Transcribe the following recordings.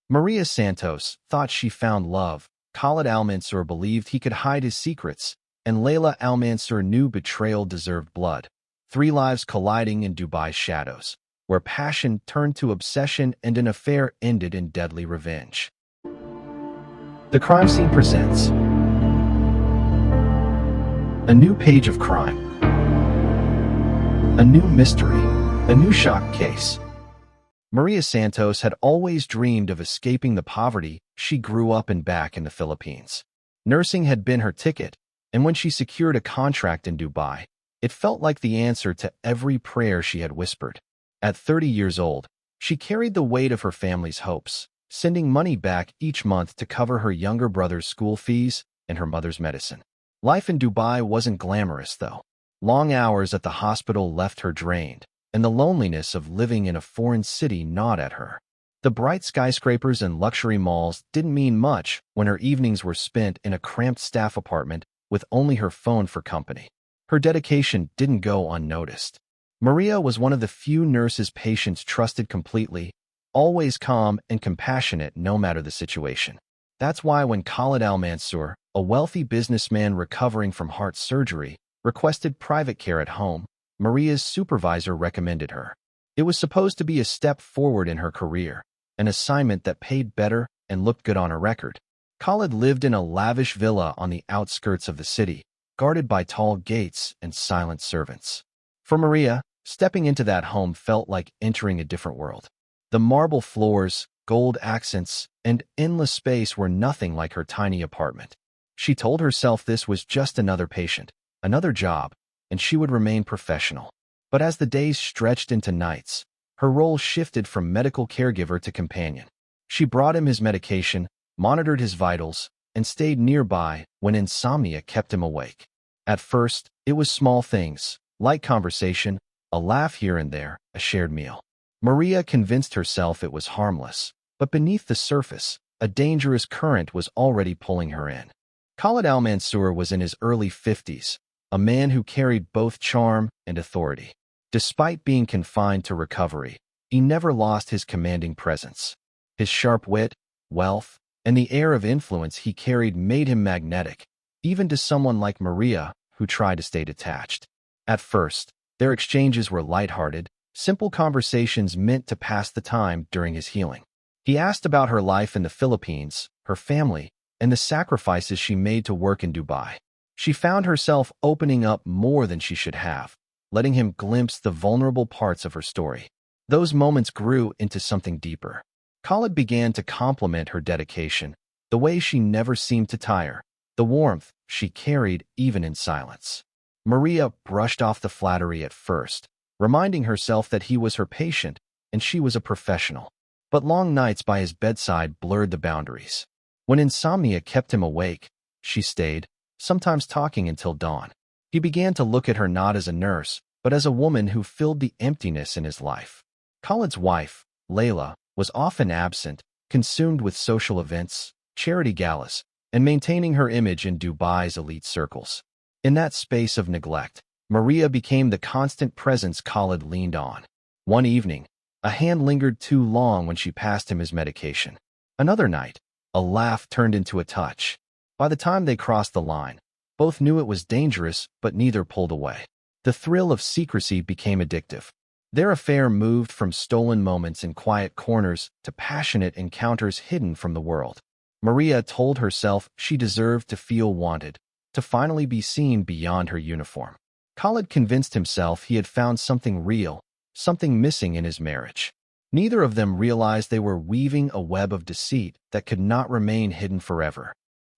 Maria Santos thought she found love. Khalid Al-Mansoor believed he could hide his secrets, and Leila Al-Mansoor knew betrayal deserved blood. Three lives colliding in Dubai's shadows, where passion turned to obsession and an affair ended in deadly revenge. The Crime Scene presents a new page of crime, a new mystery, a new shock case. Maria Santos had always dreamed of escaping the poverty she grew up in back in the Philippines. Nursing had been her ticket, and when she secured a contract in Dubai, it felt like the answer to every prayer she had whispered. At 30 years old, she carried the weight of her family's hopes, sending money back each month to cover her younger brother's school fees and her mother's medicine. Life in Dubai wasn't glamorous, though. Long hours at the hospital left her drained, and the loneliness of living in a foreign city gnawed at her. The bright skyscrapers and luxury malls didn't mean much when her evenings were spent in a cramped staff apartment with only her phone for company. Her dedication didn't go unnoticed. Maria was one of the few nurses patients trusted completely, always calm and compassionate no matter the situation. That's why when Khalid Al-Mansoor, a wealthy businessman recovering from heart surgery, requested private care at home, Maria's supervisor recommended her. It was supposed to be a step forward in her career, an assignment that paid better and looked good on her record. Khalid lived in a lavish villa on the outskirts of the city, guarded by tall gates and silent servants. For Maria, stepping into that home felt like entering a different world. The marble floors, gold accents, and endless space were nothing like her tiny apartment. She told herself this was just another patient, another job, and she would remain professional. But as the days stretched into nights, her role shifted from medical caregiver to companion. She brought him his medication, monitored his vitals, and stayed nearby when insomnia kept him awake. At first, it was small things, light conversation, a laugh here and there, a shared meal. Maria convinced herself it was harmless, but beneath the surface, a dangerous current was already pulling her in. Khalid Al-Mansoor was in his early 50s, a man who carried both charm and authority. Despite being confined to recovery, he never lost his commanding presence. His sharp wit, wealth, and the air of influence he carried made him magnetic, even to someone like Maria, who tried to stay detached. At first, their exchanges were lighthearted, simple conversations meant to pass the time during his healing. He asked about her life in the Philippines, her family, and the sacrifices she made to work in Dubai. She found herself opening up more than she should have, letting him glimpse the vulnerable parts of her story. Those moments grew into something deeper. Khalid began to compliment her dedication, the way she never seemed to tire, the warmth she carried even in silence. Maria brushed off the flattery at first, reminding herself that he was her patient and she was a professional. But long nights by his bedside blurred the boundaries. When insomnia kept him awake, she stayed, sometimes talking until dawn. He began to look at her not as a nurse, but as a woman who filled the emptiness in his life. Khalid's wife, Leila, was often absent, consumed with social events, charity galas, and maintaining her image in Dubai's elite circles. In that space of neglect, Maria became the constant presence Khalid leaned on. One evening, a hand lingered too long when she passed him his medication. Another night, a laugh turned into a touch. By the time they crossed the line, both knew it was dangerous, but neither pulled away. The thrill of secrecy became addictive. Their affair moved from stolen moments in quiet corners to passionate encounters hidden from the world. Maria told herself she deserved to feel wanted, to finally be seen beyond her uniform. Khalid convinced himself he had found something real, something missing in his marriage. Neither of them realized they were weaving a web of deceit that could not remain hidden forever.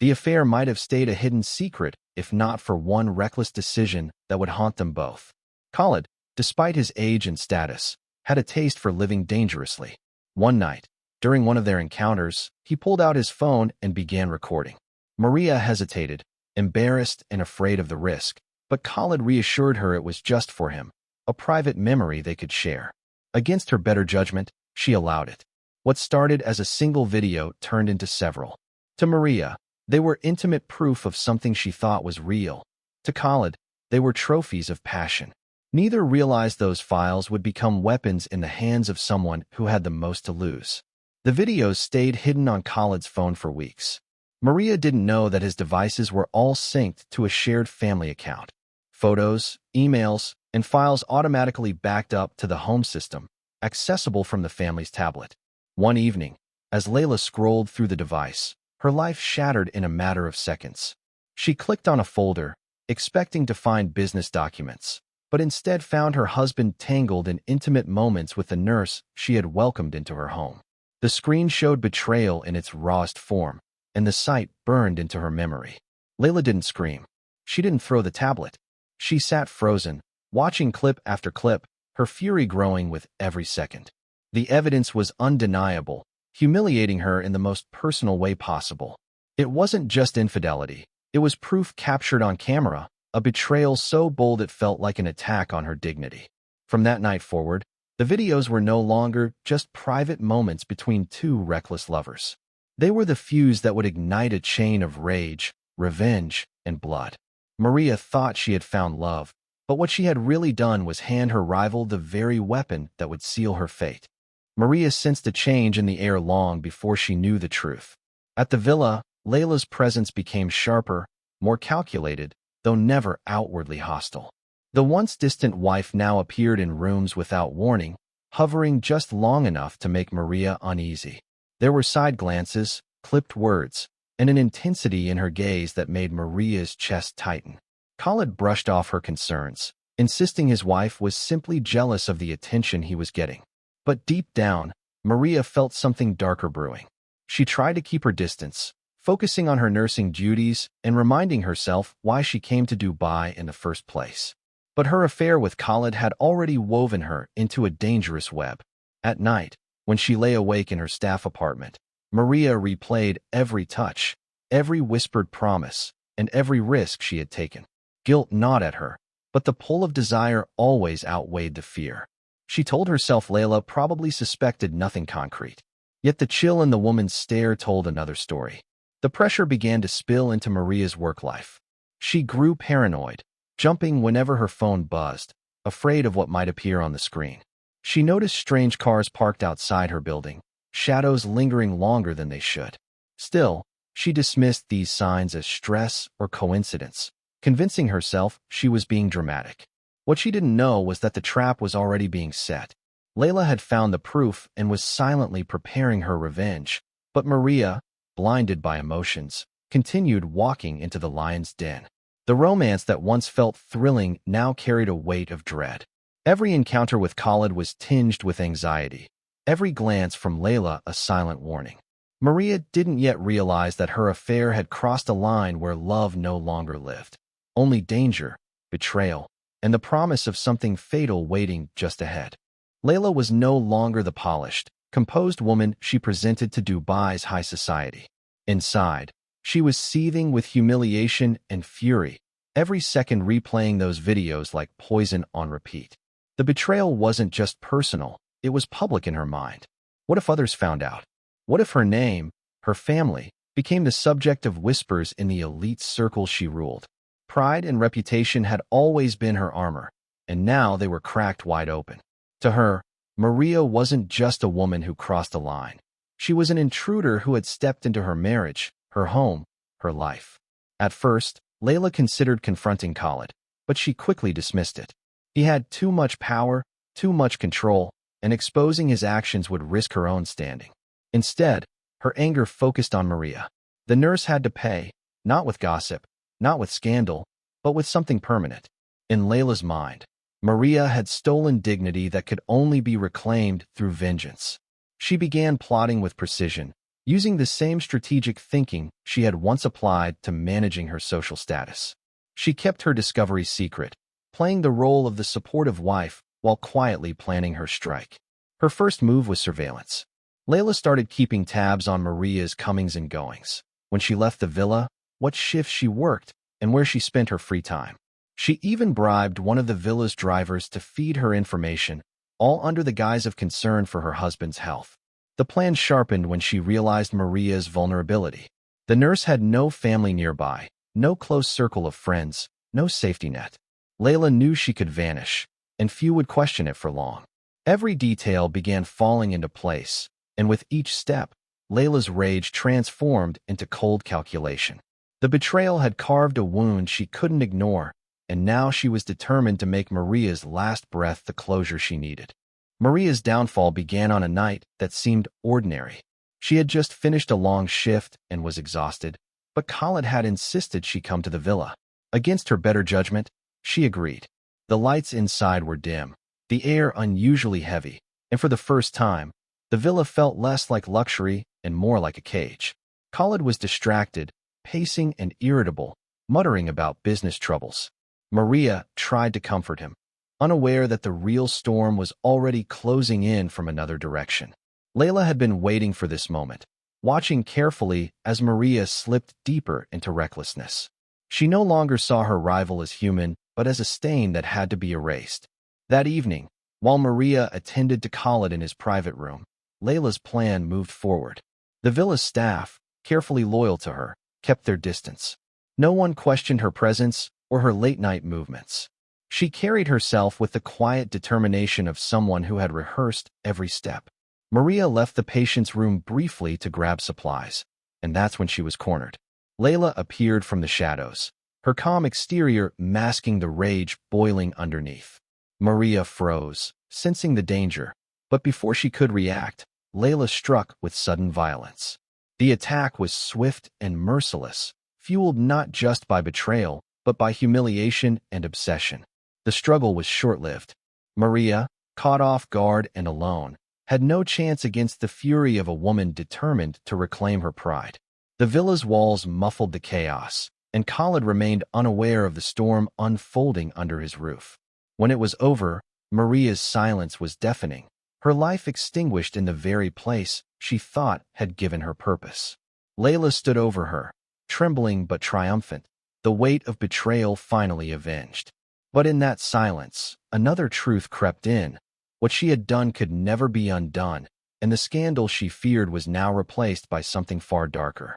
The affair might have stayed a hidden secret if not for one reckless decision that would haunt them both. Khalid, despite his age and status, had a taste for living dangerously. One night, during one of their encounters, he pulled out his phone and began recording. Maria hesitated, embarrassed and afraid of the risk, but Khalid reassured her it was just for him, a private memory they could share. Against her better judgment, she allowed it. What started as a single video turned into several. To Maria, they were intimate proof of something she thought was real. To Khalid, they were trophies of passion. Neither realized those files would become weapons in the hands of someone who had the most to lose. The videos stayed hidden on Khalid's phone for weeks. Maria didn't know that his devices were all synced to a shared family account. Photos, emails, and files automatically backed up to the home system, accessible from the family's tablet. One evening, as Leila scrolled through the device, her life shattered in a matter of seconds. She clicked on a folder, expecting to find business documents, but instead found her husband tangled in intimate moments with the nurse she had welcomed into her home. The screen showed betrayal in its rawest form, and the sight burned into her memory. Leila didn't scream. She didn't throw the tablet. She sat frozen, watching clip after clip, her fury growing with every second. The evidence was undeniable, humiliating her in the most personal way possible. It wasn't just infidelity. It was proof captured on camera, a betrayal so bold it felt like an attack on her dignity. From that night forward, the videos were no longer just private moments between two reckless lovers. They were the fuse that would ignite a chain of rage, revenge, and blood. Maria thought she had found love, but what she had really done was hand her rival the very weapon that would seal her fate. Maria sensed a change in the air long before she knew the truth. At the villa, Leila's presence became sharper, more calculated, though never outwardly hostile. The once distant wife now appeared in rooms without warning, hovering just long enough to make Maria uneasy. There were side glances, clipped words, and an intensity in her gaze that made Maria's chest tighten. Khalid brushed off her concerns, insisting his wife was simply jealous of the attention he was getting. But deep down, Maria felt something darker brewing. She tried to keep her distance, focusing on her nursing duties and reminding herself why she came to Dubai in the first place. But her affair with Khalid had already woven her into a dangerous web. At night, when she lay awake in her staff apartment, Maria replayed every touch, every whispered promise, and every risk she had taken. Guilt gnawed at her, but the pull of desire always outweighed the fear. She told herself Leila probably suspected nothing concrete. Yet the chill in the woman's stare told another story. The pressure began to spill into Maria's work life. She grew paranoid, jumping whenever her phone buzzed, afraid of what might appear on the screen. She noticed strange cars parked outside her building, shadows lingering longer than they should. Still, she dismissed these signs as stress or coincidence, convincing herself she was being dramatic. What she didn't know was that the trap was already being set. Leila had found the proof and was silently preparing her revenge, but Maria, blinded by emotions, continued walking into the lion's den. The romance that once felt thrilling now carried a weight of dread. Every encounter with Khalid was tinged with anxiety, every glance from Leila a silent warning. Maria didn't yet realize that her affair had crossed a line where love no longer lived. Only danger, betrayal, and the promise of something fatal waiting just ahead. Leila was no longer the polished, composed woman she presented to Dubai's high society. Inside, she was seething with humiliation and fury, every second replaying those videos like poison on repeat. The betrayal wasn't just personal, it was public in her mind. What if others found out? What if her name, her family, became the subject of whispers in the elite circles she ruled? Pride and reputation had always been her armor, and now they were cracked wide open. To her, Maria wasn't just a woman who crossed a line. She was an intruder who had stepped into her marriage, her home, her life. At first, Leila considered confronting Khalid, but she quickly dismissed it. He had too much power, too much control, and exposing his actions would risk her own standing. Instead, her anger focused on Maria. The nurse had to pay, not with gossip, not with scandal, but with something permanent. In Leila's mind, Maria had stolen dignity that could only be reclaimed through vengeance. She began plotting with precision, using the same strategic thinking she had once applied to managing her social status. She kept her discovery secret, playing the role of the supportive wife while quietly planning her strike. Her first move was surveillance. Leila started keeping tabs on Maria's comings and goings. When she left the villa, what shifts she worked, and where she spent her free time. She even bribed one of the villa's drivers to feed her information, all under the guise of concern for her husband's health. The plan sharpened when she realized Maria's vulnerability. The nurse had no family nearby, no close circle of friends, no safety net. Leila knew she could vanish, and few would question it for long. Every detail began falling into place, and with each step, Leila's rage transformed into cold calculation. The betrayal had carved a wound she couldn't ignore, and now she was determined to make Maria's last breath the closure she needed. Maria's downfall began on a night that seemed ordinary. She had just finished a long shift and was exhausted, but Khalid had insisted she come to the villa. Against her better judgment, she agreed. The lights inside were dim, the air unusually heavy, and for the first time, the villa felt less like luxury and more like a cage. Khalid was distracted, pacing and irritable, muttering about business troubles. Maria tried to comfort him, unaware that the real storm was already closing in from another direction. Leila had been waiting for this moment, watching carefully as Maria slipped deeper into recklessness. She no longer saw her rival as human, but as a stain that had to be erased. That evening, while Maria attended to Khalid in his private room, Leila's plan moved forward. The villa's staff, carefully loyal to her, kept their distance. No one questioned her presence or her late-night movements. She carried herself with the quiet determination of someone who had rehearsed every step. Maria left the patient's room briefly to grab supplies, and that's when she was cornered. Leila appeared from the shadows, her calm exterior masking the rage boiling underneath. Maria froze, sensing the danger, but before she could react, Leila struck with sudden violence. The attack was swift and merciless, fueled not just by betrayal, but by humiliation and obsession. The struggle was short-lived. Maria, caught off guard and alone, had no chance against the fury of a woman determined to reclaim her pride. The villa's walls muffled the chaos, and Khalid remained unaware of the storm unfolding under his roof. When it was over, Maria's silence was deafening, her life extinguished in the very place she thought had given her purpose. Leila stood over her, trembling but triumphant, the weight of betrayal finally avenged. But in that silence, another truth crept in. What she had done could never be undone, and the scandal she feared was now replaced by something far darker.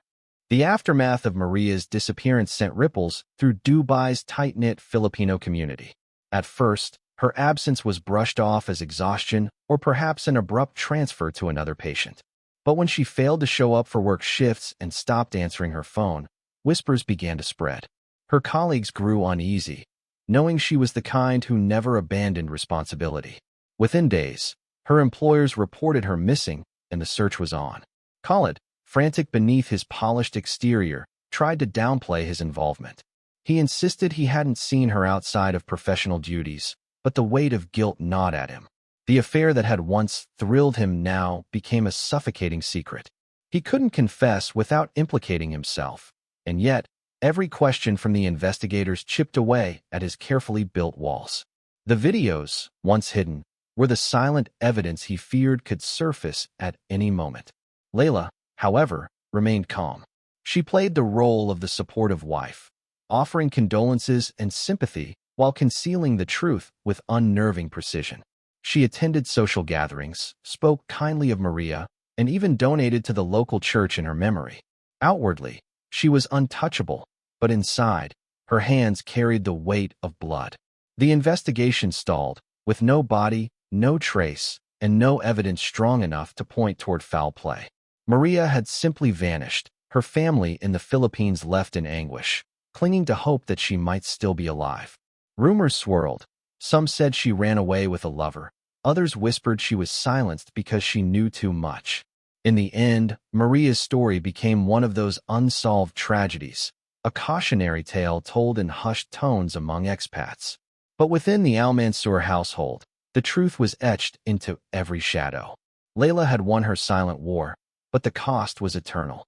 The aftermath of Maria's disappearance sent ripples through Dubai's tight-knit Filipino community. At first, her absence was brushed off as exhaustion or perhaps an abrupt transfer to another patient. But when she failed to show up for work shifts and stopped answering her phone, whispers began to spread. Her colleagues grew uneasy, knowing she was the kind who never abandoned responsibility. Within days, her employers reported her missing, and the search was on. Khalid, frantic beneath his polished exterior, tried to downplay his involvement. He insisted he hadn't seen her outside of professional duties, but the weight of guilt gnawed at him. The affair that had once thrilled him now became a suffocating secret. He couldn't confess without implicating himself, and yet, every question from the investigators chipped away at his carefully built walls. The videos, once hidden, were the silent evidence he feared could surface at any moment. Leila, however, remained calm. She played the role of the supportive wife, offering condolences and sympathy while concealing the truth with unnerving precision. She attended social gatherings, spoke kindly of Maria, and even donated to the local church in her memory. Outwardly, she was untouchable, but inside, her hands carried the weight of blood. The investigation stalled, with no body, no trace, and no evidence strong enough to point toward foul play. Maria had simply vanished, her family in the Philippines left in anguish, clinging to hope that she might still be alive. Rumors swirled. Some said she ran away with a lover. Others whispered she was silenced because she knew too much. In the end, Maria's story became one of those unsolved tragedies, a cautionary tale told in hushed tones among expats. But within the Al-Mansoor household, the truth was etched into every shadow. Leila had won her silent war, but the cost was eternal.